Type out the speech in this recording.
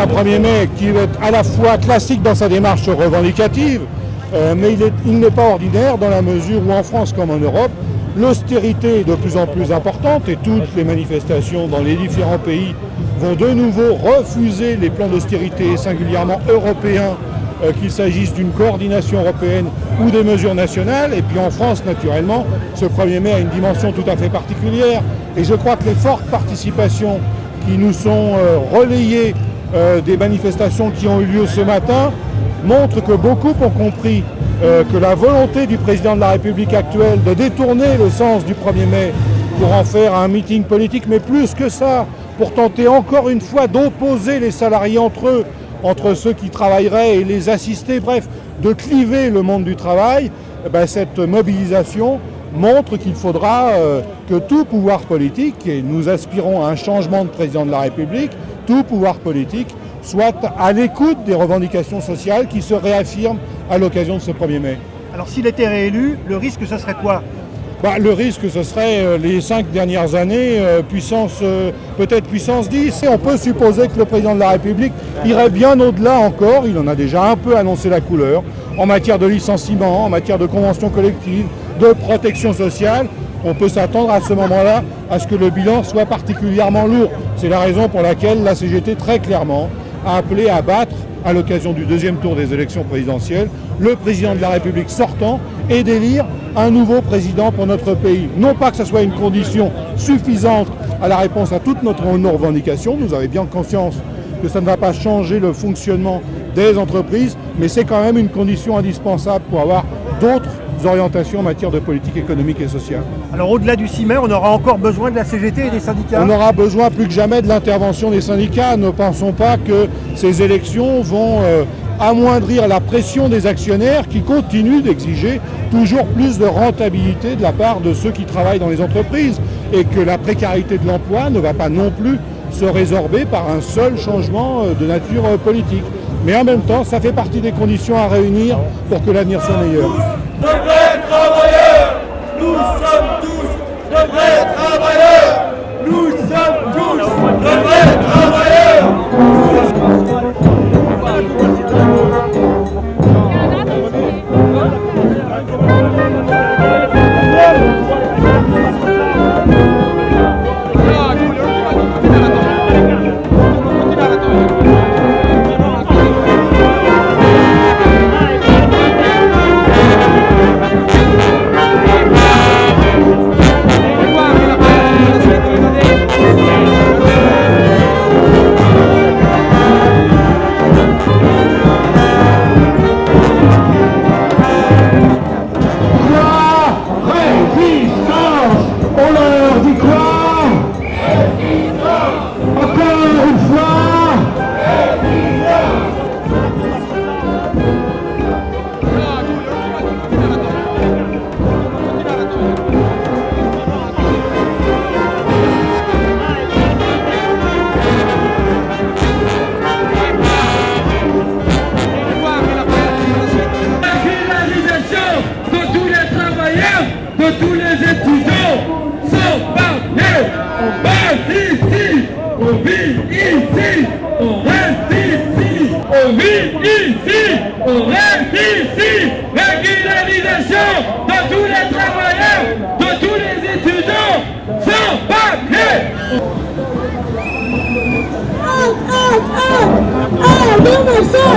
un 1er mai qui est à la fois classique dans sa démarche revendicative, mais il n'est pas ordinaire dans la mesure où en France comme en Europe, l'austérité est de plus en plus importante et toutes les manifestations dans les différents pays vont de nouveau refuser les plans d'austérité, singulièrement européens, qu'il s'agisse d'une coordination européenne ou des mesures nationales. Et puis en France, naturellement, ce 1er mai a une dimension tout à fait particulière. Et je crois que les fortes participations qui nous sont relayées des manifestations qui ont eu lieu ce matin montrent que beaucoup ont compris que la volonté du président de la République actuelle de détourner le sens du 1er mai pour en faire un meeting politique, mais plus que ça, pour tenter encore une fois d'opposer les salariés entre eux, entre ceux qui travailleraient et les assistés, bref, de cliver le monde du travail, cette mobilisation montre qu'il faudra que tout pouvoir politique, et nous aspirons à un changement de président de la République, tout pouvoir politique soit à l'écoute des revendications sociales qui se réaffirment à l'occasion de ce 1er mai. Alors s'il était réélu, le risque ce serait quoi ? Le risque, ce serait les 5 dernières années, peut-être puissance 10. Et on peut supposer que le président de la République irait bien au-delà encore. Il en a déjà un peu annoncé la couleur en matière de licenciement, en matière de convention collective, de protection sociale. On peut s'attendre à ce moment-là à ce que le bilan soit particulièrement lourd. C'est la raison pour laquelle la CGT, très clairement, a appelé à battre, à l'occasion du 2e tour des élections présidentielles, le président de la République sortant et d'élire un nouveau président pour notre pays. Non pas que ce soit une condition suffisante à la réponse à toutes nos revendications, nous avons bien conscience que ça ne va pas changer le fonctionnement des entreprises, mais c'est quand même une condition indispensable pour avoir d'autres orientations en matière de politique économique et sociale. Alors au-delà du 6 mai, on aura encore besoin de la CGT et des syndicats ? On aura besoin plus que jamais de l'intervention des syndicats. Ne pensons pas que ces élections vont amoindrir la pression des actionnaires qui continuent d'exiger toujours plus de rentabilité de la part de ceux qui travaillent dans les entreprises et que la précarité de l'emploi ne va pas non plus se résorber par un seul changement de nature politique. Mais en même temps, ça fait partie des conditions à réunir pour que l'avenir soit meilleur. De vrais travailleurs, nous sommes tous de vrais travailleurs, nous sommes tous de vrais travailleurs. De tous les étudiants sans papier, on base ici, on vit ici, on reste ici, on vit ici, on reste ici. Régularisation de tous les travailleurs, de tous les étudiants sans papier. Ah, non, mais ça